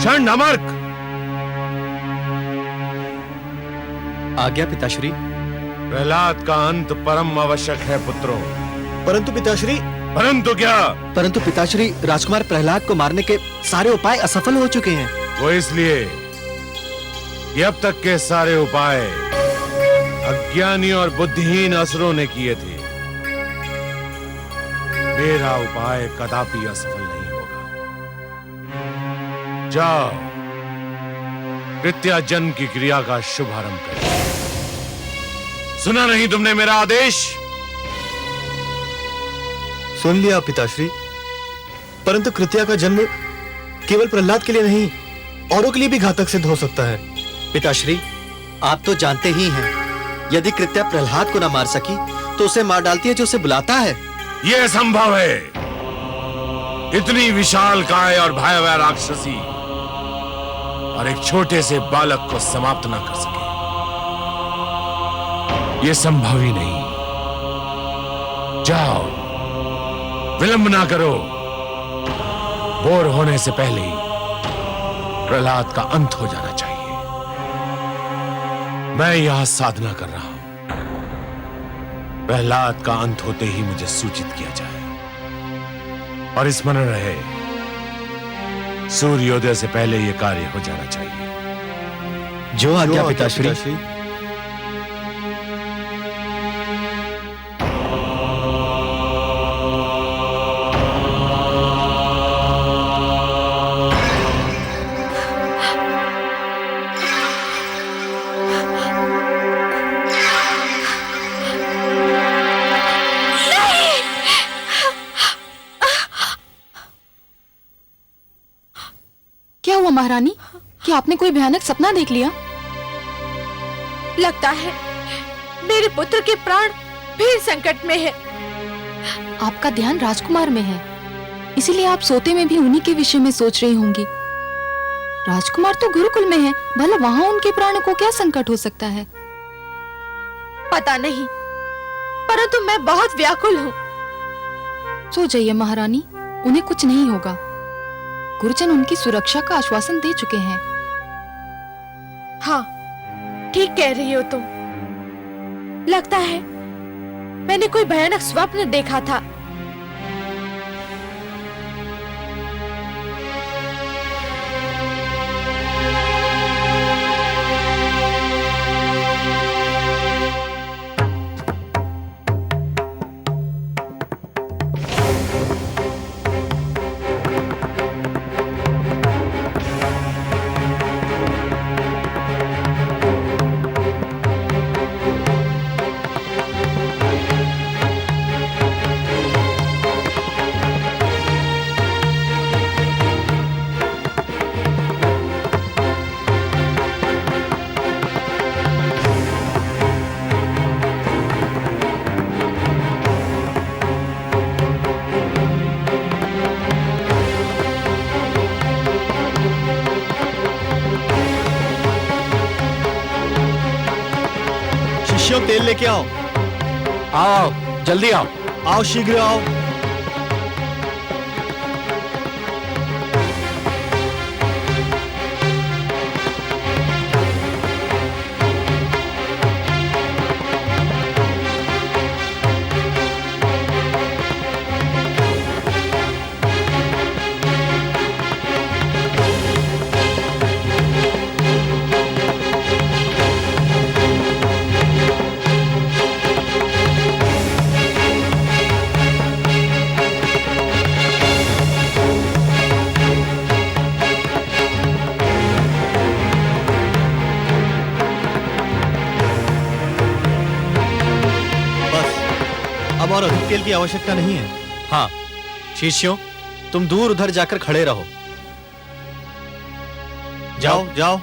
चंड अमर्क। आज्ञा पिताश्री। प्रहलाद का अंत परम आवश्यक है पुत्रों। परंतु पिताश्री। परंतु क्या? परंतु पिताश्री, राजकुमार प्रहलाद को मारने के सारे उपाय असफल हो चुके हैं। वो इसलिए कि अब तक के सारे उपाय अज्ञानी और बुद्धिहीन असुरों ने किए थे। मेरा उपाय कदापि असफल नहीं होगा। जाओ, कृत्याजन की क्रिया का शुभारंभ करो। सुना नहीं तुमने मेरा आदेश? सुन लिया पिताश्री, परंतु कृत्या का जन्म केवल प्रहलाद के लिए नहीं, औरों के लिए भी घातक सिद्ध हो सकता है। पिताश्री, आप तो जानते ही हैं, यदि कृत्या प्रहलाद को न मार सकी तो उसे मार डालती है जो उसे बुलाता है। यह संभव है। इतनी विशाल काय और भयावह राक्षसी और एक छोटे से बालक को समाप्त ना कर सके, यह संभव ही नहीं। जाओ, विलंब ना करो। भोर होने से पहले ही प्रहलाद का अंत हो जाना चाहिए। मैं यहां साधना कर रहा हूं। प्रहलाद का अंत होते ही मुझे सूचित किया जाए। और स्मरण रहे, सूर्योदय से पहले यह कार्य हो जाना चाहिए। जो आज्ञा पिताश्री। क्या हुआ महारानी? क्या आपने कोई भयानक सपना देख लिया? लगता है मेरे पुत्र के प्राण फिर संकट में है। आपका ध्यान राजकुमार में है, इसीलिए आप सोते में भी उन्हीं के विषय में सोच रही होंगी। राजकुमार तो गुरुकुल में है, भला वहां उनके प्राणों को क्या संकट हो सकता है? पता नहीं, परंतु मैं बहुत व्याकुल हूँ। सो जाइए महारानी, उन्हें कुछ नहीं होगा। गुरुजन उनकी सुरक्षा का आश्वासन दे चुके हैं। हाँ, ठीक कह रही हो तुम। लगता है मैंने कोई भयानक स्वप्न देखा था। तेल लेके आओ। आओ, जल्दी आओ। आओ, शीघ्र आओ। और अधिक तेल की आवश्यकता नहीं है। हाँ शिष्यों, तुम दूर उधर जाकर खड़े रहो। जाओ जाओ।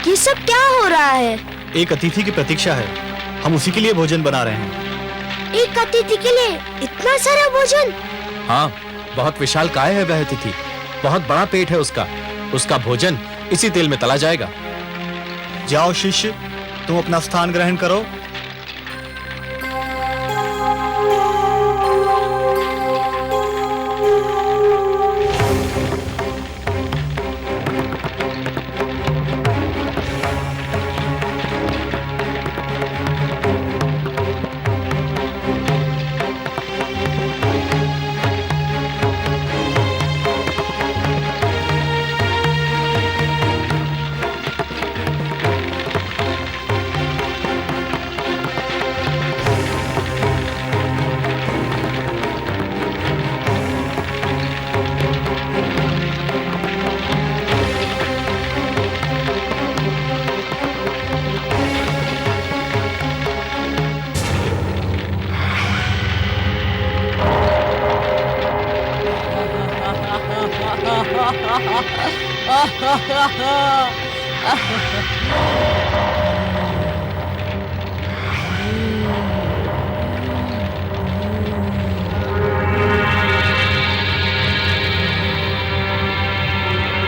ये सब क्या हो रहा है? एक अतिथि की प्रतीक्षा है, हम उसी के लिए भोजन बना रहे हैं। एक अतिथि के लिए इतना सारा भोजन? हाँ, बहुत विशाल काय है वह अतिथि, बहुत बड़ा पेट है उसका। उसका भोजन इसी तेल में तला जाएगा। जाओ शिष्य, तुम अपना स्थान ग्रहण करो।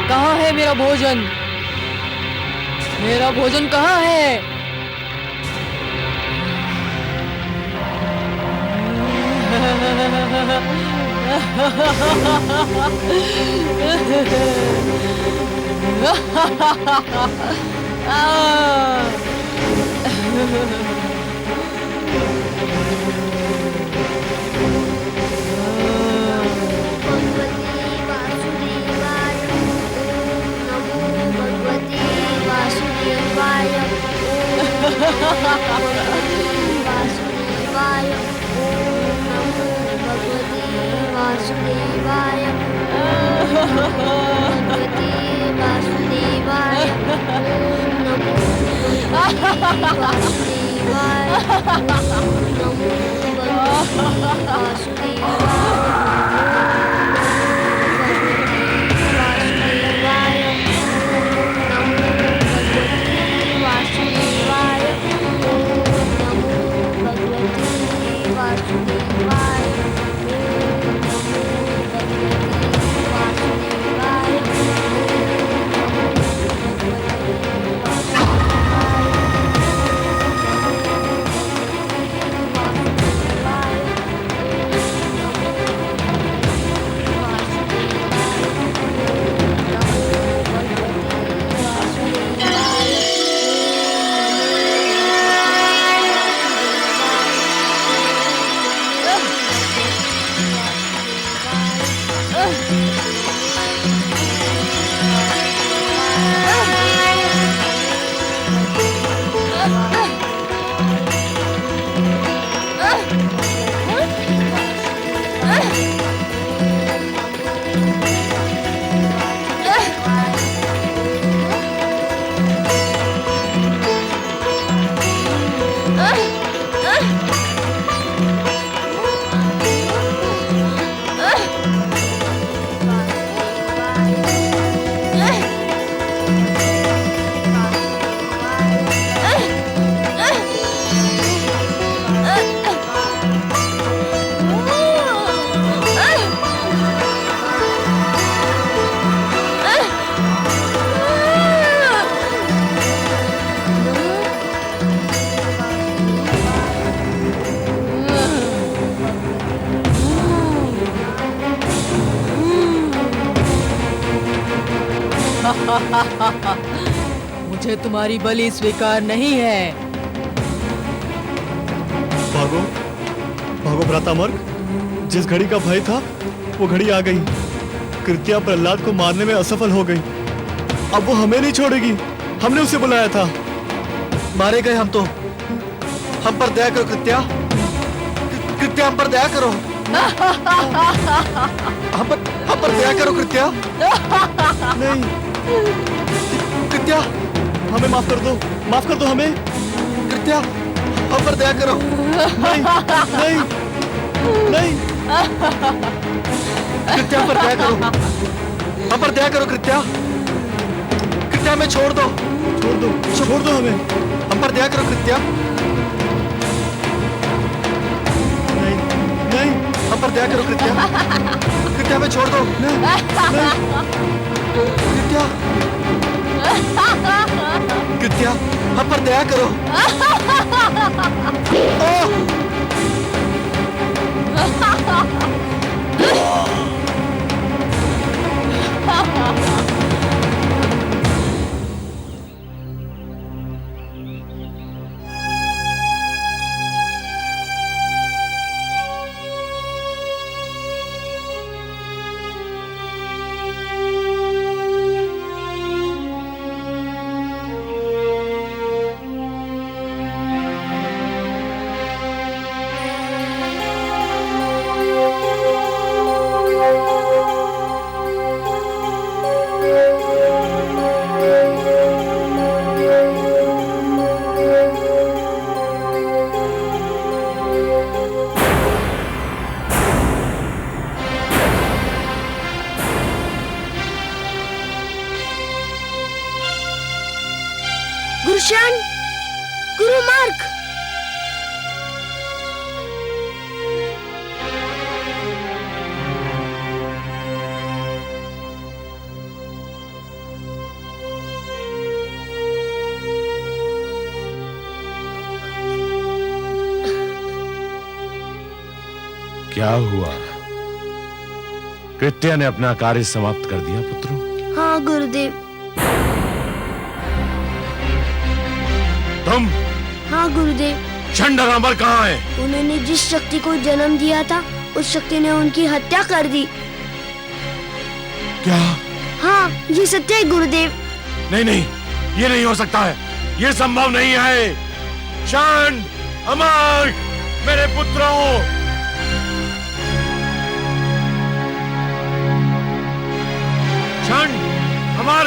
कहाँ है मेरा भोजन? मेरा भोजन कहाँ है? मुझे तुम्हारी बलि स्वीकार नहीं है। भागो, भागो भ्रातामर्ग, जिस घड़ी का भय था वो घड़ी आ गई। कृत्या प्रहलाद को मारने में असफल हो गई, अब वो हमें नहीं छोड़ेगी। हमने उसे बुलाया था, मारे गए हम तो। हम पर दया करो कृत्या, कृत्या हम पर दया करो। हम पर दया करो कृत्या। नहीं कृत्या, हमें माफ कर दो हमें। कृत्या, हम पर दया करो। नहीं नहीं नहीं, कृत्या पर दया करो, हम पर दया करो कृत्या। कृत्या हमें छोड़ दो, छोड़ दो हमें। हम पर दया करो कृत्या। नहीं नहीं, हम पर दया करो कृत्या। कृत्या हमें छोड़ दो। नहीं, कृत्या, कृत्या हम पर दया करो। गुरुशन, गुरु मार्ग। क्या हुआ? कृत्या ने अपना कार्य समाप्त कर दिया पुत्रों? हाँ गुरुदेव। तुम? हाँ गुरुदेव। चंड और अमर कहाँ है? उन्होंने जिस शक्ति को जन्म दिया था उस शक्ति ने उनकी हत्या कर दी। क्या? हाँ ये सत्य है गुरुदेव। नहीं नहीं, ये नहीं हो सकता है, ये संभव नहीं है। चंड, अमर, मेरे पुत्रों, चंड, अमर,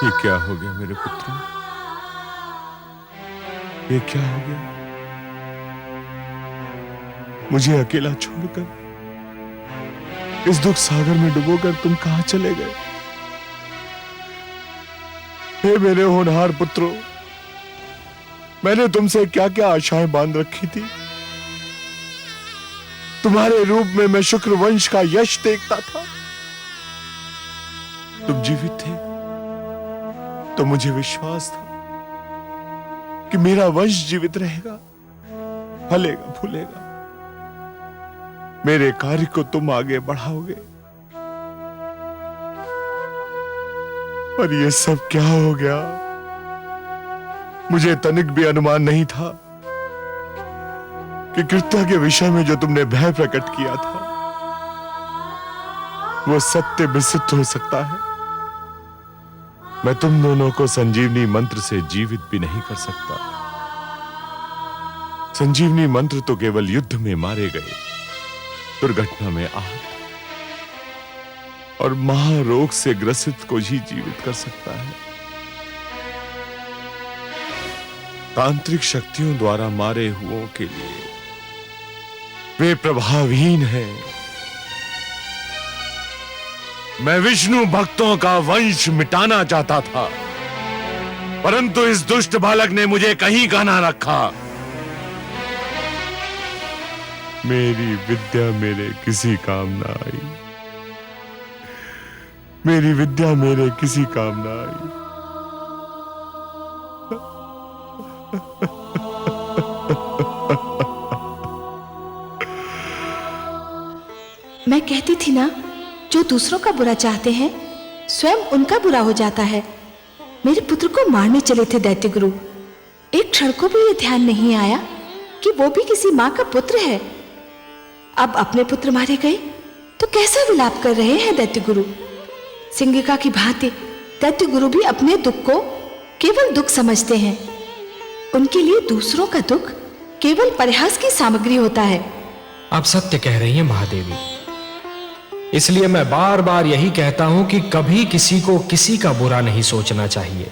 ये क्या हो गया मेरे पुत्रों? ये क्या हो गया? मुझे अकेला छोड़कर इस दुख सागर में डुबोकर तुम कहां चले गए? हे मेरे होनहार पुत्रों, मैंने तुमसे क्या क्या आशाएं बांध रखी थी। तुम्हारे रूप में मैं शुक्र वंश का यश देखता था। तुम जीवित थे तो मुझे विश्वास था कि मेरा वंश जीवित रहेगा, फलेगा फूलेगा। मेरे कार्य को तुम आगे बढ़ाओगे। पर यह सब क्या हो गया? मुझे तनिक भी अनुमान नहीं था कि कृत्या के विषय में जो तुमने भय प्रकट किया था वो सत्य भी सिद्ध हो सकता है। मैं तुम दोनों को संजीवनी मंत्र से जीवित भी नहीं कर सकता। संजीवनी मंत्र तो केवल युद्ध में मारे गए, दुर्घटना में आहत और महारोग से ग्रसित को ही जीवित कर सकता है। तांत्रिक शक्तियों द्वारा मारे हुओं के लिए वे प्रभावहीन हैं। मैं विष्णु भक्तों का वंश मिटाना चाहता था, परंतु इस दुष्ट बालक ने मुझे कहीं का ना रखा। मेरी विद्या मेरे किसी काम ना आई। मेरी विद्या मेरे किसी काम ना आई। मैं कहती थी ना, जो दूसरों का बुरा चाहते हैं स्वयं उनका बुरा हो जाता है। मेरे पुत्र को मारने चले थे दैत्य गुरु। एक क्षण को भी ये ध्यान नहीं आया कि वो भी किसी माँ का पुत्र है। अब अपने पुत्र मारे गए तो कैसा विलाप कर रहे हैं दैत्य गुरु। सिंगिका की भांति दैत्य गुरु भी अपने दुख को केवल दुख समझते हैं। उनके लिए दूसरों का दुख केवल परिहास की सामग्री होता है। आप सत्य कह रही हैं महादेवी। इसलिए मैं बार बार यही कहता हूं कि कभी किसी को किसी का बुरा नहीं सोचना चाहिए,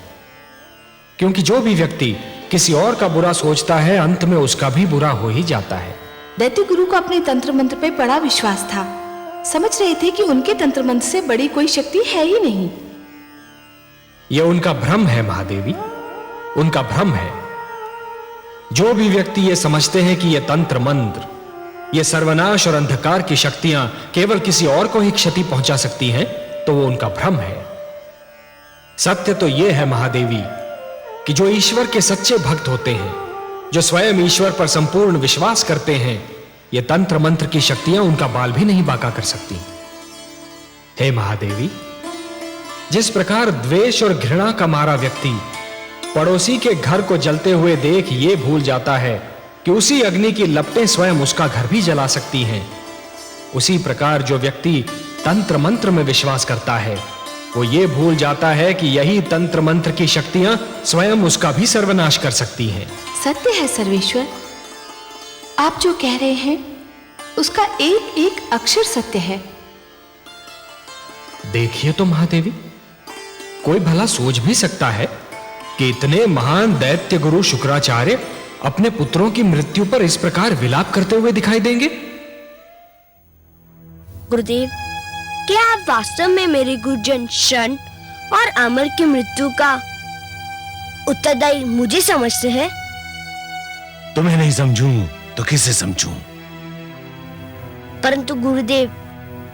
क्योंकि जो भी व्यक्ति किसी और का बुरा सोचता है अंत में उसका भी बुरा हो ही जाता है। दैत्य गुरु को अपने तंत्र मंत्र पे बड़ा विश्वास था। समझ रहे थे कि उनके तंत्र मंत्र से बड़ी कोई शक्ति है ही नहीं। यह उनका भ्रम है महादेवी, उनका भ्रम है। जो भी व्यक्ति ये समझते हैं कि यह तंत्र मंत्र, ये सर्वनाश और अंधकार की शक्तियां केवल किसी और को ही क्षति पहुंचा सकती हैं, तो वो उनका भ्रम है। सत्य तो यह है महादेवी कि जो ईश्वर के सच्चे भक्त होते हैं, जो स्वयं ईश्वर पर संपूर्ण विश्वास करते हैं, ये तंत्र मंत्र की शक्तियां उनका बाल भी नहीं बांका कर सकती। हे महादेवी, जिस प्रकार द्वेष और घृणा का मारा व्यक्ति पड़ोसी के घर को जलते हुए देख ये भूल जाता है कि उसी अग्नि की लपटें स्वयं उसका घर भी जला सकती हैं, उसी प्रकार जो व्यक्ति तंत्र मंत्र में विश्वास करता है वो ये भूल जाता है कि यही तंत्र मंत्र की शक्तियां स्वयं उसका भी सर्वनाश कर सकती हैं। सत्य है सर्वेश्वर, आप जो कह रहे हैं उसका एक एक अक्षर सत्य है। देखिए तो महादेवी, कोई भला सोच भी सकता है कि इतने महान दैत्य गुरु शुक्राचार्य अपने पुत्रों की मृत्यु पर इस प्रकार विलाप करते हुए दिखाई देंगे? गुरुदेव, क्या आप वास्तव में मेरे गुरुजन शन और अमर की मृत्यु का उत्तरदायी मुझे समझते हैं? तुम्हें नहीं समझूं तो किसे समझूं? परंतु गुरुदेव,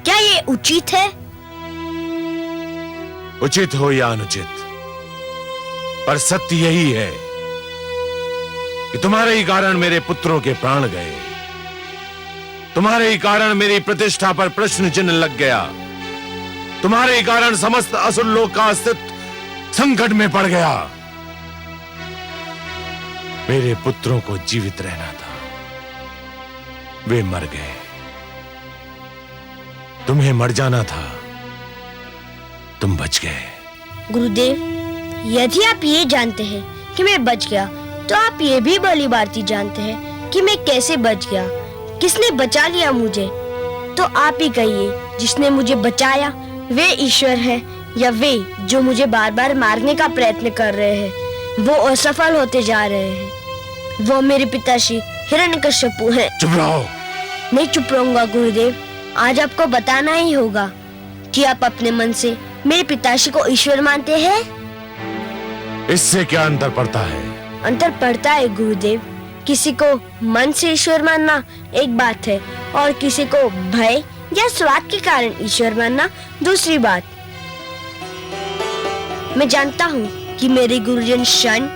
क्या ये उचित है? उचित हो या अनुचित, पर सत्य यही है कि तुम्हारे ही कारण मेरे पुत्रों के प्राण गए, तुम्हारे ही कारण मेरी प्रतिष्ठा पर प्रश्न चिन्ह लग गया, तुम्हारे ही कारण समस्त असुर लोक का अस्तित्व संकट में पड़ गया। मेरे पुत्रों को जीवित रहना था, वे मर गए। तुम्हें मर जाना था, तुम बच गए। गुरुदेव, यदि आप ये जानते हैं कि मैं बच गया, तो आप ये भी भली भांति जानते हैं कि मैं कैसे बच गया, किसने बचा लिया मुझे। तो आप ही कहिए, जिसने मुझे बचाया वे ईश्वर है या वे जो मुझे बार बार मारने का प्रयत्न कर रहे हैं, वो असफल होते जा रहे हैं। वो मेरे पिताश्री हिरण्यकश्यपु हैं। चुप रहो। नहीं चुप रहूंगा गुरुदेव। आज आपको बताना ही होगा कि आप अपने मन से मेरे पिताश्री को ईश्वर मानते हैं। इससे क्या अंतर पड़ता है? अंतर पड़ता है गुरुदेव। किसी को मन से ईश्वर मानना एक बात है और किसी को भय या स्वार्थ के कारण ईश्वर मानना दूसरी बात। मैं जानता हूँ कि मेरे गुरुजन शन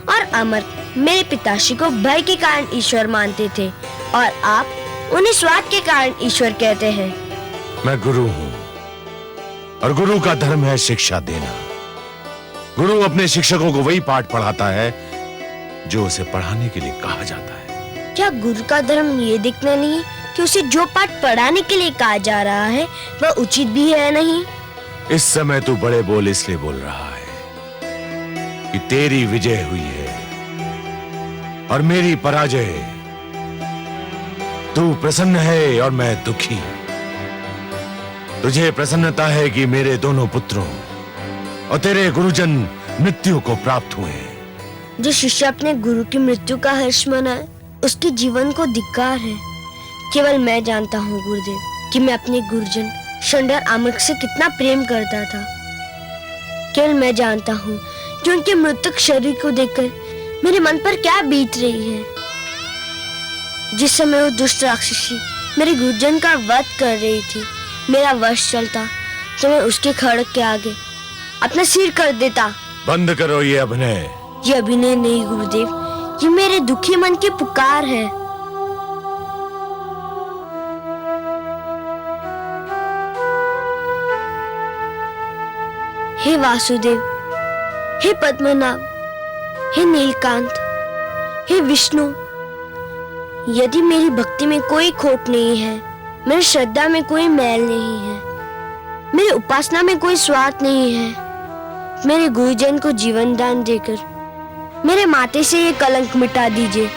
और अमर मेरे पिताश्री को भय के कारण ईश्वर मानते थे और आप उन्हें स्वार्थ के कारण ईश्वर कहते हैं। मैं गुरु हूँ और गुरु का धर्म है शिक्षा देना। गुरु अपने शिक्षकों को वही पाठ पढ़ाता है जो उसे पढ़ाने के लिए कहा जाता है। क्या गुरु का धर्म ये देखना नहीं कि उसे जो पाठ पढ़ाने के लिए कहा जा रहा है वह उचित भी है नहीं? इस समय तू बड़े बोल इसलिए बोल रहा है कि तेरी विजय हुई है और मेरी पराजय। तू प्रसन्न है और मैं दुखी। तुझे प्रसन्नता है कि मेरे दोनों पुत्रों और तेरे गुरुजन मृत्यु को प्राप्त हुए। जो शिष्य अपने गुरु की मृत्यु का हर्ष मनाए उसके जीवन को धिक्कार है। केवल मैं जानता हूँ गुरुदेव कि मैं अपने गुरुजन शंडर आमक से कितना प्रेम करता था। केवल मैं जानता हूँ कि उनके मृतक शरीर को देखकर मेरे मन पर क्या बीत रही है। जिस समय वो दुष्ट राक्षसी मेरे गुरुजन का वध कर रही थी, मेरा वश चलता तो मैं उसके खड़क के आगे अपना सिर कर देता। बंद करो ये अभिनय। ये अभिनय नहीं गुरुदेव, ये मेरे दुखी मन की पुकार है। हे वासुदेव, हे पद्मनाभ, हे नीलकांत, हे विष्णु, यदि मेरी भक्ति में कोई खोट नहीं है, मेरी श्रद्धा में कोई मैल नहीं है, मेरी उपासना में कोई स्वार्थ नहीं है, मेरे गुरुजन को जीवन दान देकर मेरे माथे से ये कलंक मिटा दीजिए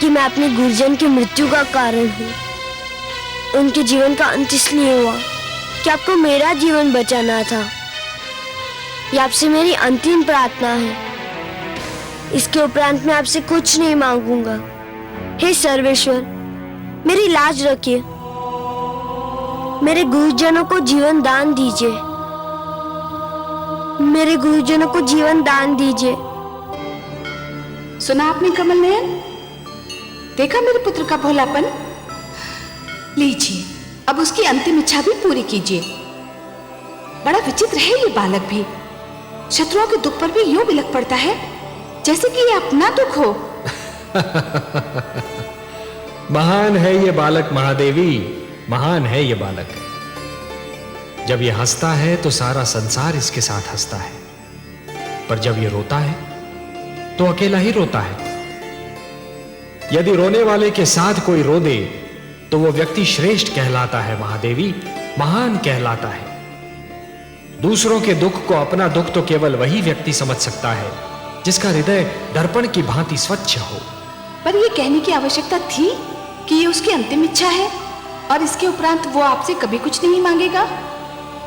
कि मैं अपने गुरुजन की मृत्यु का कारण हूँ। उनके जीवन का अंत इसलिए हुआ कि आपको मेरा जीवन बचाना था। ये आपसे मेरी अंतिम प्रार्थना है। इसके उपरांत मैं आपसे कुछ नहीं मांगूंगा। हे सर्वेश्वर, मेरी लाज रखिए, मेरे गुरुजनों को जीवन दान दीजिए, मेरे गुरुजनों को जीवन दान दीजिए। सुना आपने कमल नयन? देखा मेरे पुत्र का भोलापन? लीजिए, अब उसकी अंतिम इच्छा भी पूरी कीजिए। बड़ा विचित्र है ये बालक भी, शत्रुओं के दुख पर भी यूं बिलख पड़ता है जैसे कि ये अपना दुख हो। महान है ये बालक महादेवी, महान है ये बालक। जब ये हंसता है तो सारा संसार इसके साथ हंसता है, पर जब ये रोता है तो अकेला ही रोता है। यदि रोने वाले के साथ कोई रो दे तो वो व्यक्ति श्रेष्ठ कहलाता है महादेवी, महान कहलाता है। दूसरों के दुख को अपना दुख तो केवल वही व्यक्ति समझ सकता है जिसका हृदय दर्पण की भांति स्वच्छ हो। पर ये कहने की आवश्यकता थी कि ये उसकी अंतिम इच्छा है और इसके उपरांत वो आपसे कभी कुछ नहीं मांगेगा?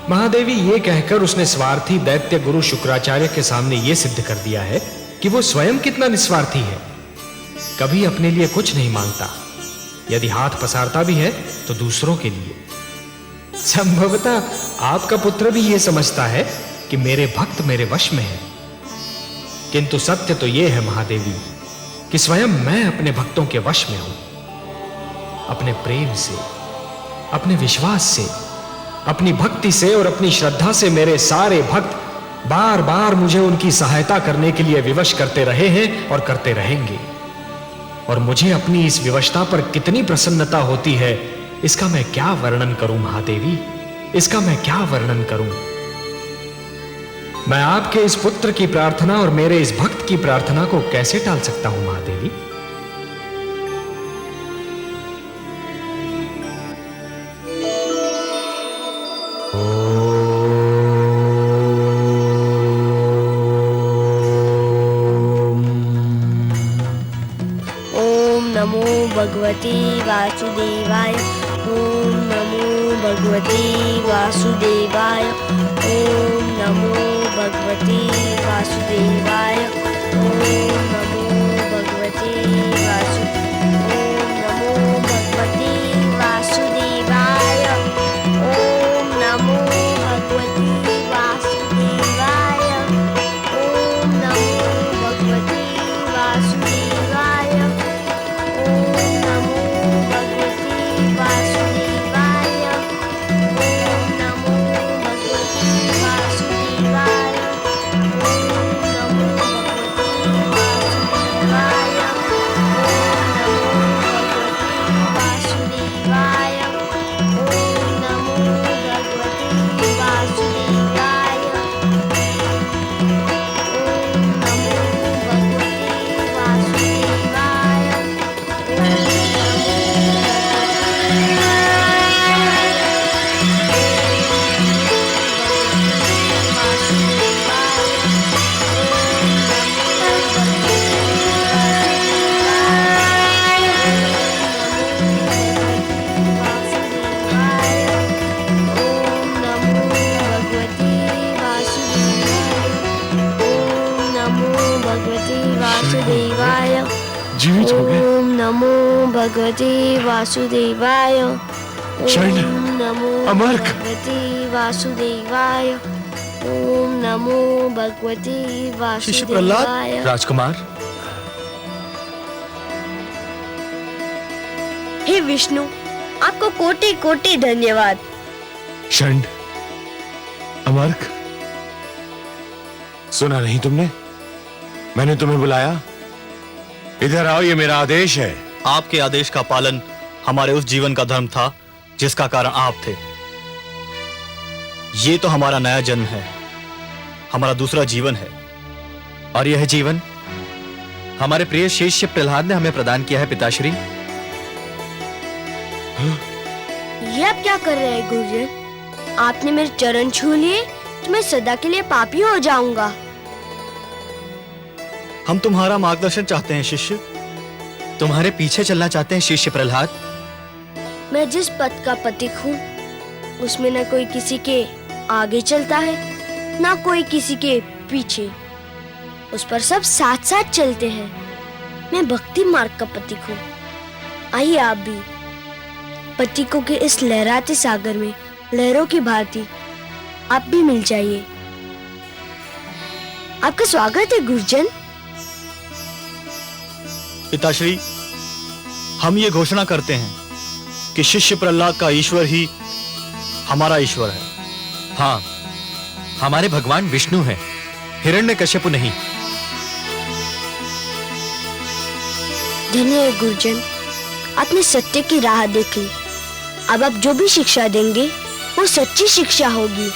महादेवी, ये कहकर उसने स्वार्थी दैत्य गुरु शुक्राचार्य के सामने ये सिद्ध कर दिया है कि वो स्वयं कितना निस्वार्थी है। कभी अपने लिए कुछ नहीं मांगता, यदि हाथ पसारता भी है तो दूसरों के लिए। संभवतः आपका पुत्र भी ये समझता है कि मेरे भक्त मेरे वश में है, किंतु सत्य तो यह है महादेवी कि स्वयं मैं अपने भक्तों के वश में हूं। अपने प्रेम से, अपने विश्वास से, अपनी भक्ति से और अपनी श्रद्धा से मेरे सारे भक्त बार बार मुझे उनकी सहायता करने के लिए विवश करते रहे हैं और करते रहेंगे। और मुझे अपनी इस विवशता पर कितनी प्रसन्नता होती है, इसका मैं क्या वर्णन करूं महादेवी, इसका मैं क्या वर्णन करूं। मैं आपके इस पुत्र की प्रार्थना और मेरे इस भक्त की प्रार्थना को कैसे टाल सकता हूं महादेवी। ओम नमो भगवते वासुदेवाय। ओम नमो भगवते वासुदेवाय। ओम नमो भगवते वासुदेवाय। ओम नमो भगवते वासु ओम नमो भगवते वासुदेवाय। ओम नमो भगवते वासुदेवाय। ओम नमो भगवते वासुदेवाय। ओम नमो भगवते वासुदेवाय। ओम नमो भगवते वासुदेवाय। ओम नमो वासुदेवाय। जीवित हो गए। ओम नमो भगवते वासुदेवाय। शरण। ओम नमो अमर्क। भगवते वासुदेवाय। ओम नमो भगवते शिष्य प्रहलाद, वासुदेवाय। राजकुमार, हे विष्णु, आपको कोटि कोटि धन्यवाद। शंड, अमर्क, सुना नहीं तुमने? मैंने तुम्हें बुलाया। इधर आओ, ये मेरा आदेश है। आपके आदेश का पालन हमारे उस जीवन का धर्म था जिसका कारण आप थे। ये तो हमारा नया जन्म है, हमारा दूसरा जीवन है, और यह जीवन हमारे प्रिय शिष्य प्रहलाद ने हमें प्रदान किया है पिताश्री। ये आप क्या कर रहे हैं गुरुजन? आपने मेरे चरण छू लिए तो मैं सदा के लिए पापी हो जाऊंगा। हम तुम्हारा मार्गदर्शन चाहते हैं शिष्य। तुम्हारे पीछे चलना चाहते हैं शिष्य प्रहलाद। मैं जिस पथ का पथिक हूँ उसमें न कोई किसी के आगे चलता है न कोई किसी के पीछे, उस पर सब साथ साथ चलते हैं। मैं भक्ति मार्ग का पथिक हूँ। आइए आप भी पथिकों के इस लहराते सागर में लहरों की भांति आप भी मिल जाइए। आपका स्वागत है गुरुजन। पिताश्री, हम ये घोषणा करते हैं कि शिष्य प्रहलाद का ईश्वर ही हमारा ईश्वर है। हाँ, हमारे भगवान विष्णु हैं, हिरण्यकश्यप नहीं। धन्य है गुरुजन, आपने सत्य की राह देख ली। अब आप जो भी शिक्षा देंगे वो सच्ची शिक्षा होगी।